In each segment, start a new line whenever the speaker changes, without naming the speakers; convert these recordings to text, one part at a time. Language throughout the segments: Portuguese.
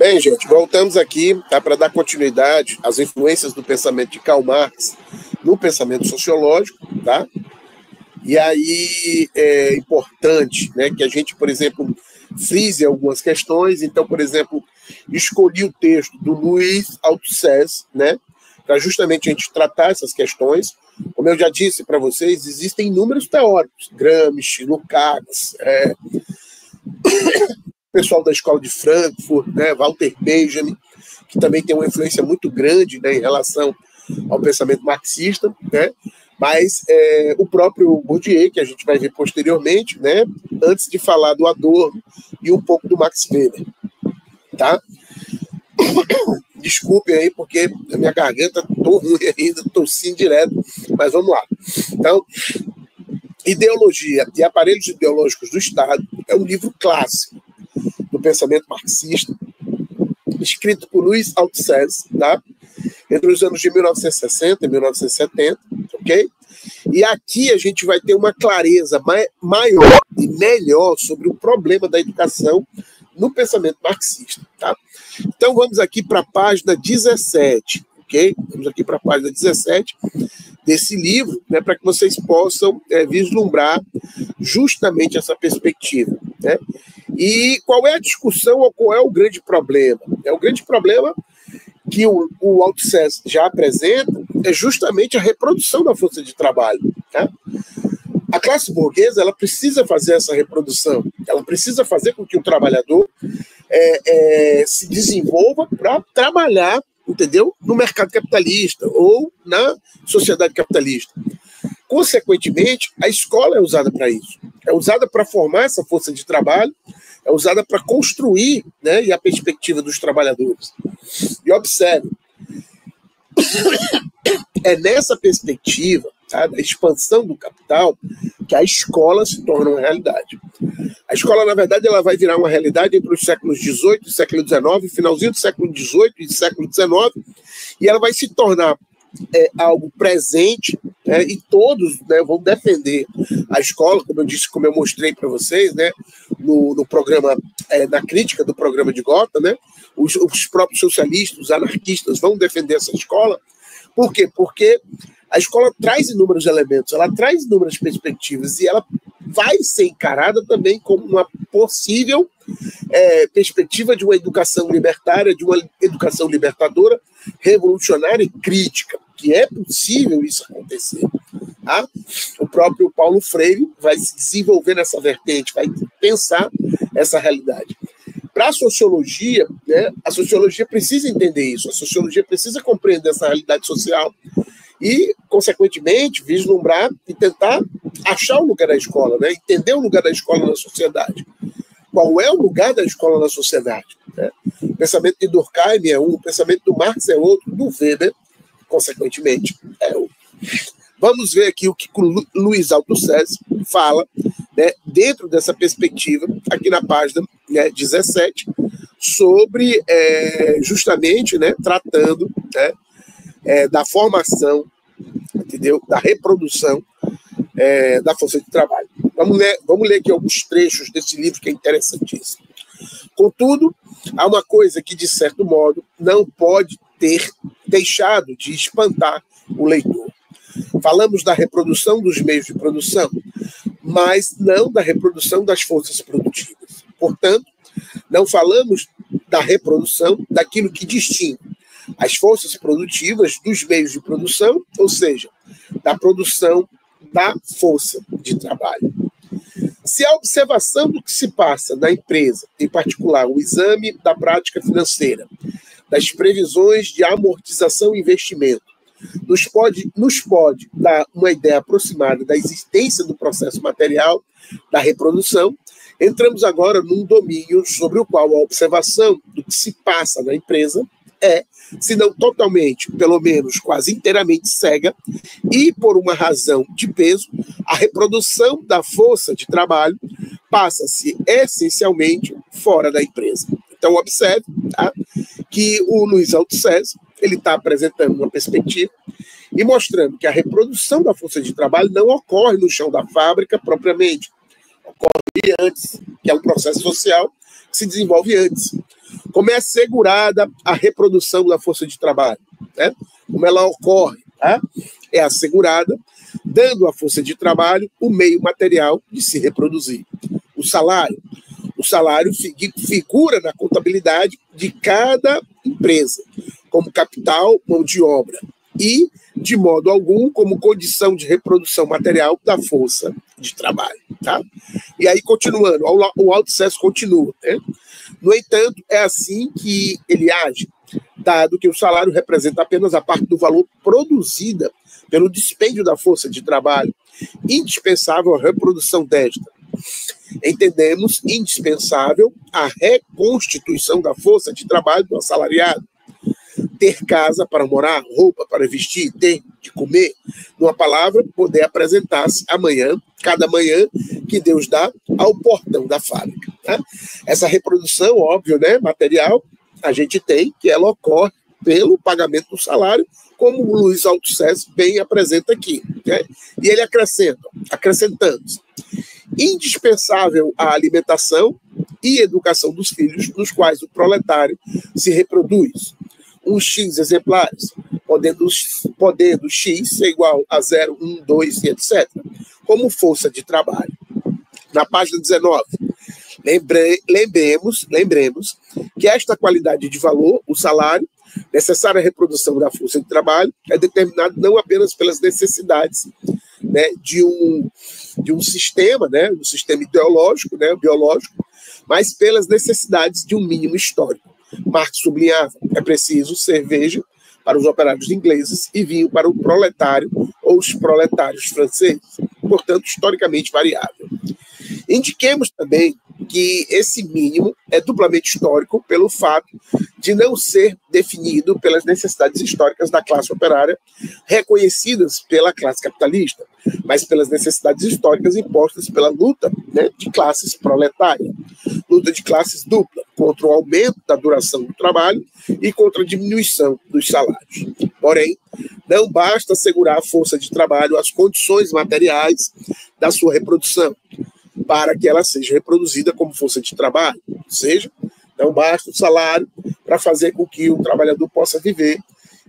Bem, gente, voltamos aqui, tá, para dar continuidade às influências do pensamento de Karl Marx no pensamento sociológico, tá? E aí é importante, né, que a gente, por exemplo, frise algumas questões. Então, por exemplo, escolhi o texto do Louis Althusser, né, para justamente a gente tratar essas questões. Como eu já disse para vocês, existem inúmeros teóricos, Gramsci, Lukács, pessoal da escola de Frankfurt, né, Walter Benjamin, que também tem uma influência muito grande, né, em relação ao pensamento marxista, né, mas o próprio Bourdieu, que a gente vai ver posteriormente, né, antes de falar do Adorno e um pouco do Max Weber, tá? Desculpem aí, porque a minha garganta tô ruim ainda, tossindo direto, mas vamos lá. Então, Ideologia e Aparelhos Ideológicos do Estado é um livro clássico do pensamento marxista, escrito por Louis Althusser, tá? Entre os anos de 1960 e 1970, ok? E aqui a gente vai ter uma clareza maior e melhor sobre o problema da educação no pensamento marxista, tá? Então vamos aqui para a página 17, ok? Vamos aqui para a página 17 desse livro, né, para que vocês possam vislumbrar justamente essa perspectiva, né? E qual é a discussão ou qual é o grande problema? O grande problema que o Althusser já apresenta é justamente a reprodução da força de trabalho, tá? A classe burguesa, ela precisa fazer essa reprodução, ela precisa fazer com que o trabalhador se desenvolva para trabalhar, entendeu? No mercado capitalista ou na sociedade capitalista. Consequentemente, a escola é usada para isso, é usada para formar essa força de trabalho, é usada para construir, né, e a perspectiva dos trabalhadores. E observe, é nessa perspectiva, tá, da expansão do capital que a escola se torna uma realidade. A escola, na verdade, ela vai virar uma realidade entre os séculos XVIII e século XIX, finalzinho do século XVIII e século XIX, e ela vai se tornar algo presente, né, e todos, né, vão defender a escola, como eu disse, como eu mostrei para vocês, né, no programa, na crítica do programa de Gotha, né, os próprios socialistas, os anarquistas vão defender essa escola. Por quê? Porque a escola traz inúmeros elementos, ela traz inúmeras perspectivas e ela vai ser encarada também como uma possível perspectiva de uma educação libertária, de uma educação libertadora, revolucionária e crítica, que é possível isso acontecer. Tá? O próprio Paulo Freire vai se desenvolver nessa vertente, vai pensar essa realidade. Para a sociologia, né, a sociologia precisa entender isso, a sociologia precisa compreender essa realidade social e, consequentemente, vislumbrar e tentar achar o lugar da escola, né, entender o lugar da escola na sociedade. Qual é o lugar da escola na sociedade? Né? O pensamento de Durkheim é um, o pensamento do Marx é outro, do Weber, consequentemente, é outro. Vamos ver aqui o que o Louis Althusser fala, né, dentro dessa perspectiva, aqui na página, né, 17, sobre justamente, né, tratando, né, da formação, entendeu? Da reprodução da força de trabalho. Vamos ler aqui alguns trechos desse livro que é interessantíssimo. Contudo, há uma coisa que, de certo modo, não pode ter deixado de espantar o leitor. Falamos da reprodução dos meios de produção, mas não da reprodução das forças produtivas. Portanto, não falamos da reprodução daquilo que distingue as forças produtivas dos meios de produção, ou seja, da produção da força de trabalho. Se a observação do que se passa na empresa, em particular o exame da prática financeira, das previsões de amortização e investimento, nos pode dar uma ideia aproximada da existência do processo material da reprodução, entramos agora num domínio sobre o qual a observação do que se passa na empresa se não totalmente, pelo menos quase inteiramente cega, e por uma razão de peso, a reprodução da força de trabalho passa-se essencialmente fora da empresa. Então, observe, tá, que o Louis Althusser ele está apresentando uma perspectiva e mostrando que a reprodução da força de trabalho não ocorre no chão da fábrica propriamente, ocorre antes, que é um processo social que se desenvolve antes. Como é assegurada a reprodução da força de trabalho? Né? Como ela ocorre? Tá? É assegurada dando à força de trabalho o meio material de se reproduzir. O salário. O salário figura na contabilidade de cada empresa, como capital, mão de obra, e, de modo algum, como condição de reprodução material da força de trabalho. Tá? E aí, continuando, o Altussers continua. Né? No entanto, é assim que ele age, dado que o salário representa apenas a parte do valor produzida pelo dispêndio da força de trabalho, indispensável à reprodução desta. Entendemos indispensável a reconstituição da força de trabalho do assalariado. Ter casa para morar, roupa para vestir, ter de comer, numa palavra, poder apresentar-se amanhã, cada manhã que Deus dá ao portão da fábrica. Tá? Essa reprodução, óbvio, né, material, a gente tem que ela ocorre pelo pagamento do salário, como o Luiz Altussers bem apresenta aqui. Né? E ele acrescentando-se, indispensável a alimentação e educação dos filhos, nos quais o proletário se reproduz. Uns X exemplares, podendo X ser igual a 0, 1, 2 e etc., como força de trabalho. Na página 19, lembremos que esta qualidade de valor, o salário, necessária à reprodução da força de trabalho, é determinado não apenas pelas necessidades, né, de um sistema, né, um sistema ideológico, né, biológico, mas pelas necessidades de um mínimo histórico. Marx sublinhava: é preciso cerveja para os operários ingleses e vinho para o proletário ou os proletários franceses, portanto, historicamente variável. Indiquemos também que esse mínimo é duplamente histórico pelo fato de não ser definido pelas necessidades históricas da classe operária reconhecidas pela classe capitalista, mas pelas necessidades históricas impostas pela luta, né, de classes proletária. Luta de classes dupla, contra o aumento da duração do trabalho e contra a diminuição dos salários. Porém, não basta assegurar a força de trabalho as condições materiais da sua reprodução, para que ela seja reproduzida como força de trabalho. Ou seja, não basta o salário para fazer com que o trabalhador possa viver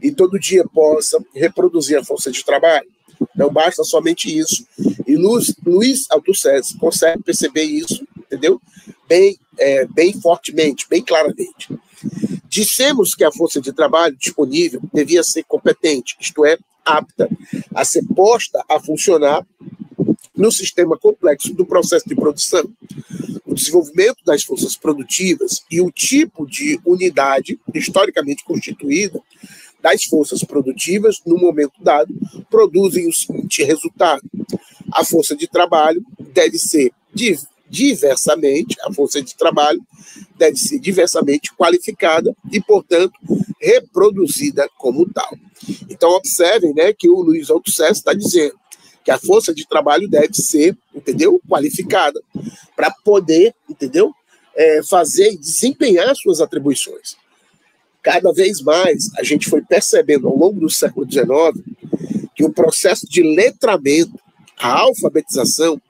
e todo dia possa reproduzir a força de trabalho. Não basta somente isso. E Luiz Altussers consegue perceber isso, entendeu? Bem fortemente, bem claramente. Dissemos que a força de trabalho disponível devia ser competente, isto é, apta a ser posta a funcionar no sistema complexo do processo de produção. O desenvolvimento das forças produtivas e o tipo de unidade historicamente constituída das forças produtivas, no momento dado, produzem o seguinte resultado: a força de trabalho deve ser diversamente qualificada e, portanto, reproduzida como tal. Então, observem, né, que o Luiz Altussers está dizendo que a força de trabalho deve ser, entendeu, qualificada para poder, entendeu, fazer e desempenhar suas atribuições. Cada vez mais a gente foi percebendo ao longo do século XIX que o processo de letramento, a alfabetização,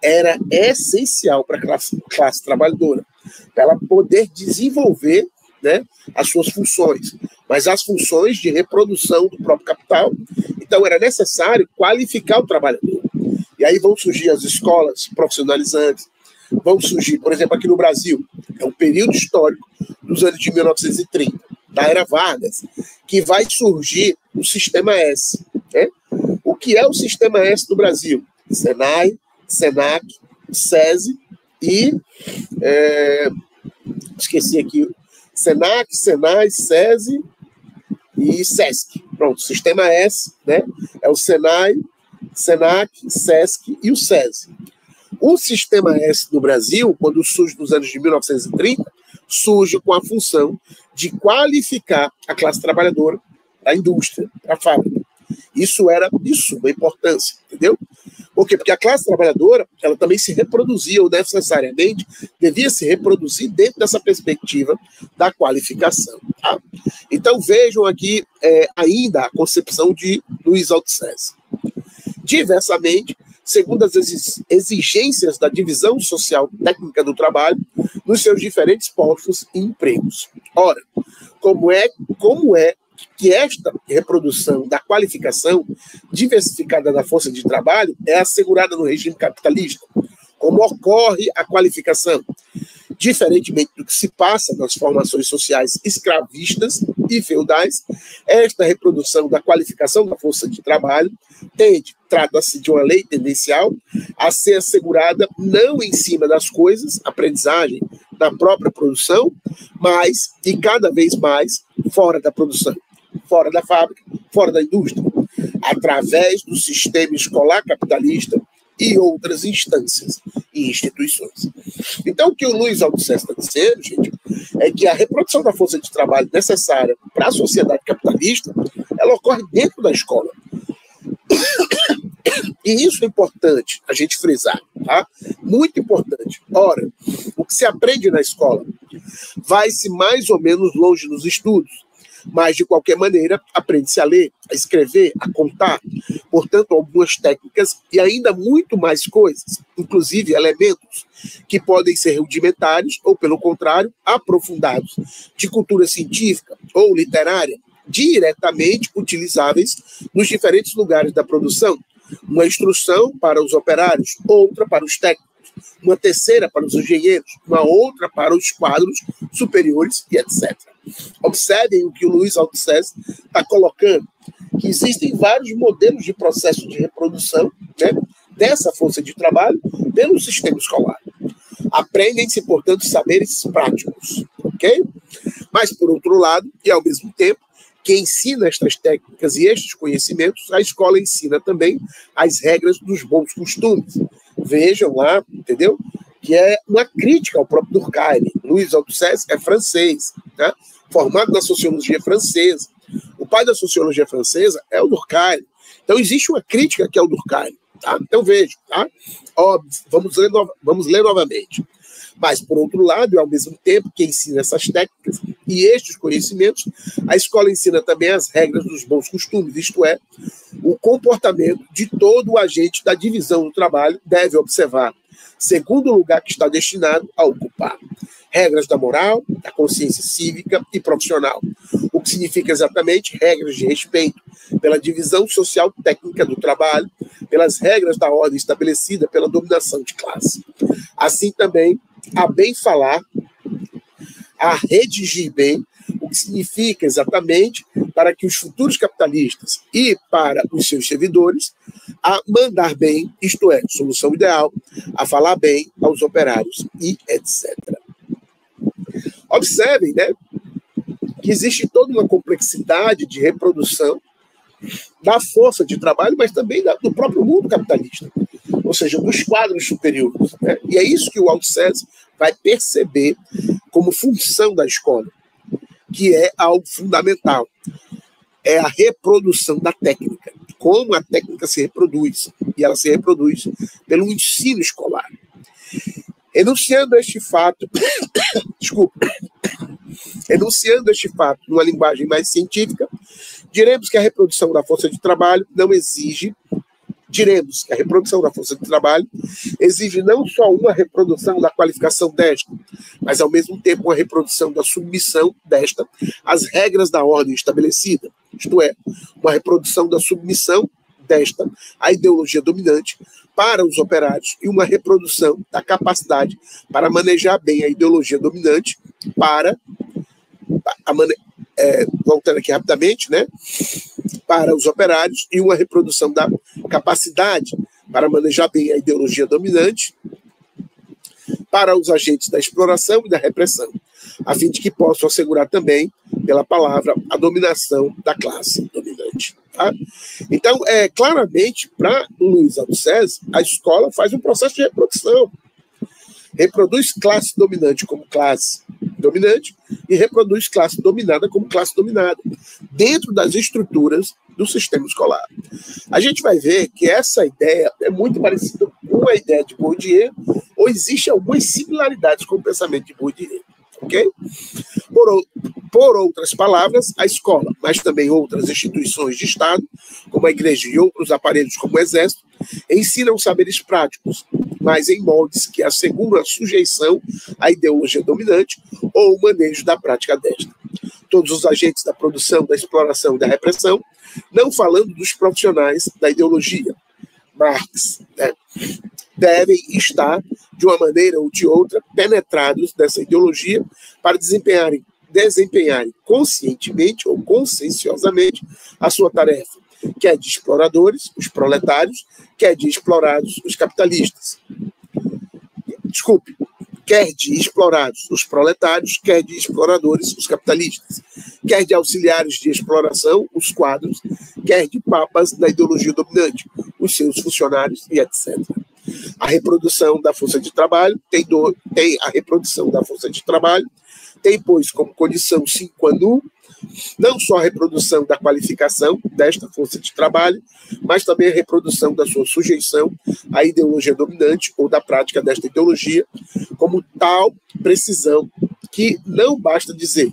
era essencial para a classe trabalhadora, para ela poder desenvolver, né, as suas funções, mas as funções de reprodução do próprio capital. Então, era necessário qualificar o trabalhador. E aí vão surgir as escolas profissionalizantes, vão surgir, por exemplo, aqui no Brasil, é um período histórico dos anos de 1930, da era Vargas, que vai surgir o Sistema S. Né? O que é o Sistema S no Brasil? Senai, Senac, SESI e... esqueci aqui. Senac, Senai, SESI e SESC. Pronto, o Sistema S, né? É o Senai, Senac, SESC e o SESI. O Sistema S no Brasil, quando surge nos anos de 1930, surge com a função de qualificar a classe trabalhadora, a indústria, a fábrica. Isso era de suma importância, entendeu? Por quê? Porque a classe trabalhadora, ela também se reproduzia, ou necessariamente devia se reproduzir dentro dessa perspectiva da qualificação. Tá? Então vejam aqui ainda a concepção de Luiz Altussers. Diversamente, segundo as exigências da divisão social técnica do trabalho, nos seus diferentes postos e empregos. Ora, como é que esta reprodução da qualificação diversificada da força de trabalho é assegurada no regime capitalista? Como ocorre a qualificação? Diferentemente do que se passa nas formações sociais escravistas e feudais, esta reprodução da qualificação da força de trabalho trata-se de uma lei tendencial a ser assegurada não em cima das coisas, aprendizagem da própria produção, mas e cada vez mais fora da produção, fora da fábrica, fora da indústria, através do sistema escolar capitalista e outras instâncias e instituições. Então, o que o Luiz Althusser está dizendo, gente, é que a reprodução da força de trabalho necessária para a sociedade capitalista, ela ocorre dentro da escola. E isso é importante a gente frisar, tá? Muito importante. Ora, o que se aprende na escola vai-se mais ou menos longe nos estudos, mas, de qualquer maneira, aprende-se a ler, a escrever, a contar. Portanto, algumas técnicas e ainda muito mais coisas, inclusive elementos que podem ser rudimentares ou, pelo contrário, aprofundados, de cultura científica ou literária, diretamente utilizáveis nos diferentes lugares da produção. Uma instrução para os operários, outra para os técnicos, uma terceira para os engenheiros, uma outra para os quadros superiores e etc. Observem o que o Luiz Althusser está colocando, que existem vários modelos de processo de reprodução, né, dessa força de trabalho pelo sistema escolar. Aprendem-se, portanto, saberes práticos, ok? Mas, por outro lado, e ao mesmo tempo, quem ensina estas técnicas e estes conhecimentos, a escola ensina também as regras dos bons costumes. Vejam lá, entendeu? Que é uma crítica ao próprio Durkheim. Luiz Althusser é francês, né? Formado na sociologia francesa. O pai da sociologia francesa é o Durkheim. Então, existe uma crítica que é o Durkheim. Tá? Então, vejam, tá? Óbvio, vamos ler novamente. Mas, por outro lado, e ao mesmo tempo que ensina essas técnicas e estes conhecimentos, a escola ensina também as regras dos bons costumes, isto é, o comportamento de todo o agente da divisão do trabalho deve observar, segundo o lugar que está destinado a ocupar. Regras da moral, da consciência cívica e profissional, o que significa exatamente regras de respeito pela divisão social técnica do trabalho, pelas regras da ordem estabelecida pela dominação de classe. Assim também, a bem falar, a redigir bem, o que significa exatamente para que os futuros capitalistas e para os seus servidores, a mandar bem, isto é, solução ideal, a falar bem aos operários e etc. Observem, né, que existe toda uma complexidade de reprodução da força de trabalho, mas também do próprio mundo capitalista, ou seja, dos quadros superiores, né? E é isso que o Althusser vai perceber como função da escola, que é algo fundamental. É a reprodução da técnica, como a técnica se reproduz, e ela se reproduz pelo ensino escolar. Enunciando este fato, numa linguagem mais científica, diremos que a reprodução da força de trabalho exige não só uma reprodução da qualificação desta, mas ao mesmo tempo uma reprodução da submissão desta às regras da ordem estabelecida, isto é, uma reprodução da submissão desta à ideologia dominante para os operários e uma reprodução da capacidade para manejar bem a ideologia dominante voltando aqui rapidamente, né, para os operários e uma reprodução da capacidade para manejar bem a ideologia dominante para os agentes da exploração e da repressão, a fim de que possam assegurar também, pela palavra, a dominação da classe dominante. Tá? Então, claramente, para Luiz Althusser, a escola faz um processo de reprodução. Reproduz classe dominante como classe dominante e reproduz classe dominada como classe dominada, dentro das estruturas do sistema escolar. A gente vai ver que essa ideia é muito parecida com a ideia de Bourdieu, ou existe algumas similaridades com o pensamento de Bourdieu. Okay? Por outras palavras, a escola, mas também outras instituições de Estado, como a igreja e outros aparelhos como o exército, ensinam saberes práticos, mas em moldes que asseguram a sujeição à ideologia dominante ou o manejo da prática desta. Todos os agentes da produção, da exploração e da repressão, não falando dos profissionais da ideologia, Marx, né, devem estar, de uma maneira ou de outra, penetrados dessa ideologia para desempenharem conscientemente ou conscienciosamente a sua tarefa, quer de exploradores, os proletários, quer de explorados, os capitalistas. Desculpe, quer de explorados, os proletários, quer de exploradores, os capitalistas, quer de auxiliares de exploração, os quadros, quer de papas da ideologia dominante, os seus funcionários e etc. A reprodução da força de trabalho tem a reprodução da força de trabalho tem, pois, como condição sine qua non, não só a reprodução da qualificação desta força de trabalho, mas também a reprodução da sua sujeição à ideologia dominante ou da prática desta ideologia, como tal precisão que não basta dizer,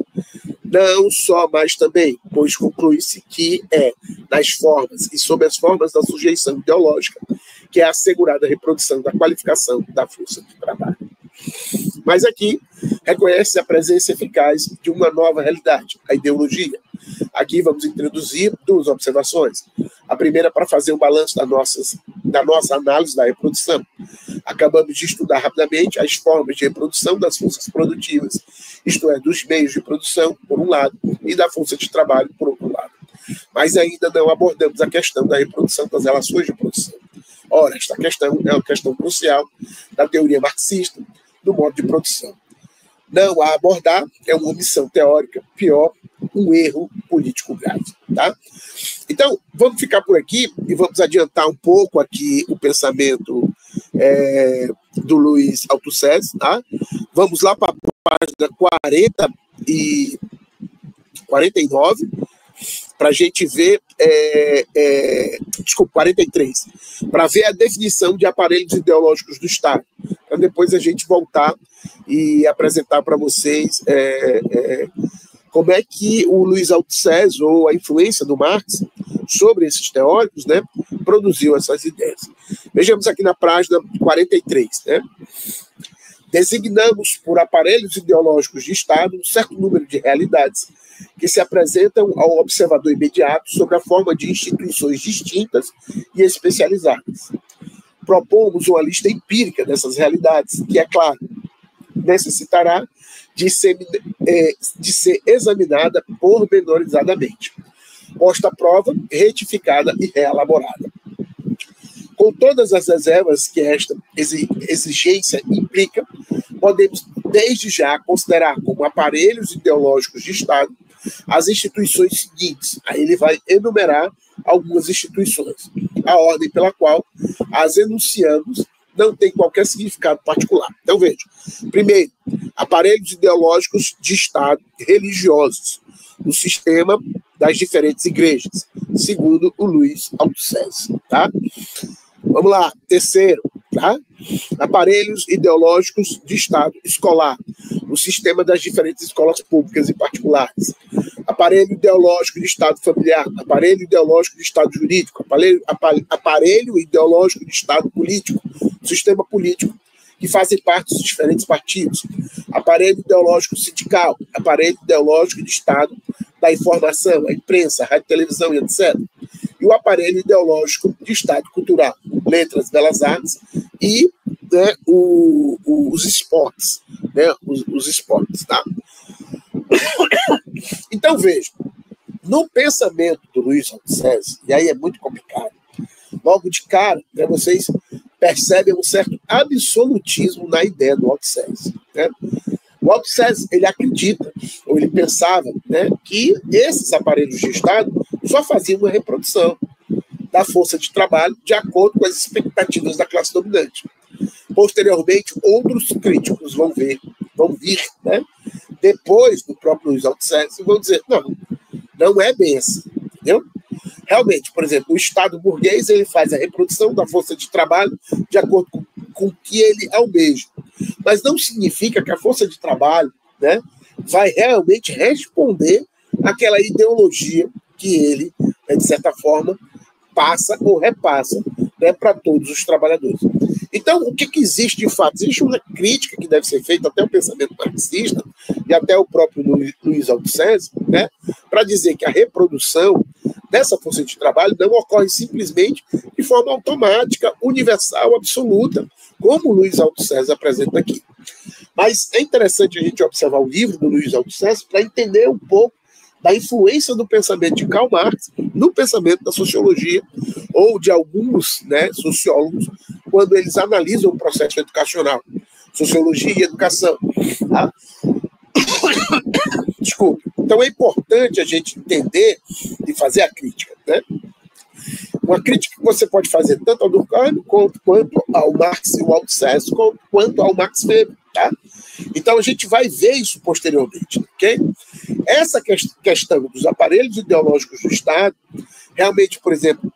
não só, mas também, pois conclui-se que é nas formas e sob as formas da sujeição ideológica que é assegurada a reprodução da qualificação da força de trabalho. Mas aqui reconhece a presença eficaz de uma nova realidade, a ideologia. Aqui vamos introduzir duas observações. A primeira para fazer um balanço da nossa análise da reprodução. Acabamos de estudar rapidamente as formas de reprodução das forças produtivas, isto é, dos meios de produção, por um lado, e da força de trabalho, por outro lado. Mas ainda não abordamos a questão da reprodução das relações de produção. Ora, esta questão é uma questão crucial da teoria marxista do modo de produção. Não a abordar é uma omissão teórica, pior, um erro político grave. Tá? Então, vamos ficar por aqui e vamos adiantar um pouco aqui o pensamento do Luiz Althusser. Tá? Vamos lá para a página 49, para a gente ver, 43, para ver a definição de aparelhos ideológicos do Estado, para depois a gente voltar e apresentar para vocês como é que o Luiz Althusser, ou a influência do Marx sobre esses teóricos, né, produziu essas ideias. Vejamos aqui na página 43, né? Designamos por aparelhos ideológicos de Estado um certo número de realidades que se apresentam ao observador imediato sobre a forma de instituições distintas e especializadas. Propomos uma lista empírica dessas realidades, que, é claro, necessitará de ser examinada pormenorizadamente, posta à prova, retificada e reelaborada. Com todas as reservas que esta exigência implica, podemos desde já considerar como aparelhos ideológicos de Estado as instituições seguintes. Aí ele vai enumerar algumas instituições, a ordem pela qual as enunciamos não tem qualquer significado particular. Então, veja. Primeiro, aparelhos ideológicos de Estado religiosos, no sistema das diferentes igrejas, segundo o Luiz Althusser. Tá? Vamos lá. Terceiro, tá? Aparelhos ideológicos de Estado escolar, no sistema das diferentes escolas públicas e particulares. Aparelho ideológico de Estado familiar, aparelho ideológico de Estado jurídico, aparelho ideológico de Estado político, sistema político, que fazem parte dos diferentes partidos. Aparelho ideológico sindical, aparelho ideológico de Estado da informação, a imprensa, a rádio, televisão e etc. E o aparelho ideológico de Estado cultural, letras, belas artes e, né, os esportes. Né, os esportes, tá? Então, veja, no pensamento do Luiz Althusser, e aí é muito complicado, logo de cara, né, vocês percebem um certo absolutismo na ideia do Althusser. Né? O Althusser, ele acredita, ou ele pensava, né, que esses aparelhos de Estado só faziam uma reprodução da força de trabalho de acordo com as expectativas da classe dominante. Posteriormente, outros críticos vão vir, né, depois do próprio Luiz Althusser, e vão dizer, não é bem assim, entendeu? Realmente, por exemplo, o Estado burguês, ele faz a reprodução da força de trabalho de acordo com o que ele almeja. Mas não significa que a força de trabalho, né, vai realmente responder àquela ideologia que ele, de certa forma, passa ou repassa né, para todos os trabalhadores. Então, o que existe de fato? Existe uma crítica que deve ser feita até ao pensamento marxista e até o próprio Luiz Althusser, né, para dizer que a reprodução dessa força de trabalho não ocorre simplesmente de forma automática, universal, absoluta, como o Luiz Althusser apresenta aqui. Mas é interessante a gente observar o livro do Luiz Althusser para entender um pouco da influência do pensamento de Karl Marx no pensamento da sociologia ou de alguns, né, sociólogos, quando eles analisam o processo educacional, sociologia e educação. Tá? Desculpe. Então é importante a gente entender e fazer a crítica, né? Uma crítica que você pade fazer tanto ao Durkheim quanto ao Marx e o Althusser, quanto ao Max Weber, tá? Então a gente vai ver isso posteriormente, ok? Essa questão dos aparelhos ideológicos do Estado, realmente, por exemplo,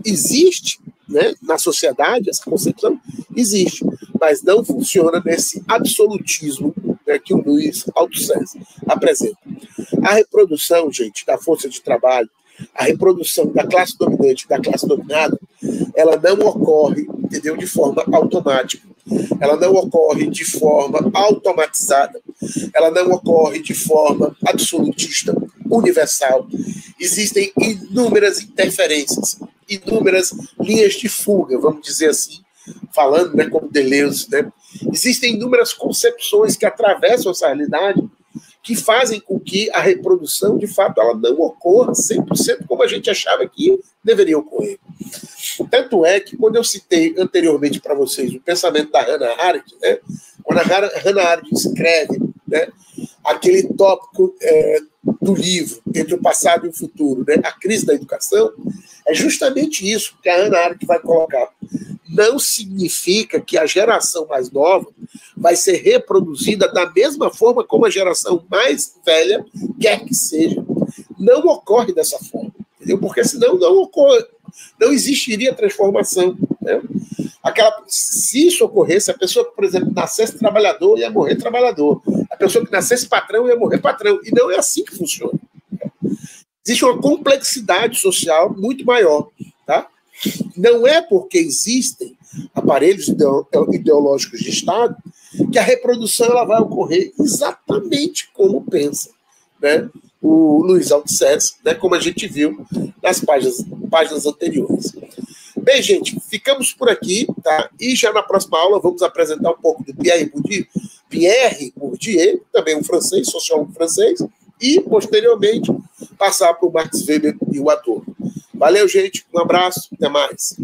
existe, né, na sociedade, essa concepção existe, mas não funciona nesse absolutismo, né, que o Luiz Althusser apresenta. A reprodução, gente, da força de trabalho, a reprodução da classe dominante e da classe dominada, ela não ocorre, entendeu, de forma automática. Ela não ocorre de forma automatizada. Ela não ocorre de forma absolutista, universal. Existem inúmeras interferências, inúmeras linhas de fuga, vamos dizer assim, falando, né, como Deleuze, né? Existem inúmeras concepções que atravessam essa realidade, que fazem com que a reprodução, de fato, ela não ocorra 100% como a gente achava que deveria ocorrer. Tanto é que, quando eu citei anteriormente para vocês o pensamento da Hannah Arendt, né, quando a Hannah Arendt escreve, né, aquele tópico do livro, entre o passado e o futuro, né, a crise da educação, é justamente isso que a Hannah Arendt vai colocar. Não significa que a geração mais nova vai ser reproduzida da mesma forma como a geração mais velha quer que seja. Não ocorre dessa forma, entendeu? Porque senão não existiria transformação, né? Se isso ocorresse, a pessoa que, por exemplo, nascesse trabalhador ia morrer trabalhador. A pessoa que nascesse patrão ia morrer patrão. E não é assim que funciona. Existe uma complexidade social muito maior, tá? Não é porque existem aparelhos ideológicos de Estado que a reprodução ela vai ocorrer exatamente como pensa, né, o Luiz Althusser, né, como a gente viu nas páginas anteriores. Bem, gente, ficamos por aqui, tá? E já na próxima aula vamos apresentar um pouco do Pierre Bourdieu, também um francês, sociólogo francês, e, posteriormente, passar para o Max Weber e o Adorno. Valeu, gente. Um abraço. Até mais.